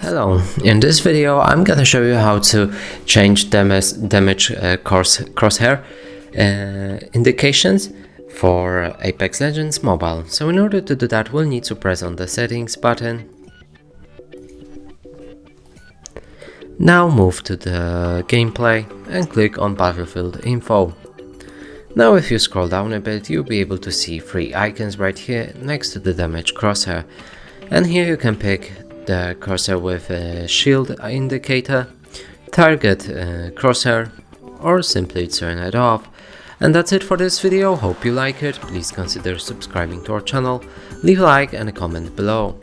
Hello, in this video I'm gonna show you how to change damage crosshair indications for Apex Legends Mobile. So in order to do that, we'll need to press on the settings button. Now move to the gameplay and click on Battlefield Info. Now if you scroll down a bit, you'll be able to see 3 icons right here next to the damage crosshair. And here you can pick the crosshair with a shield indicator, target crosshair, or simply turn it off. And that's it for this video. Hope you like it. Please consider subscribing to our channel, leave a like and a comment below.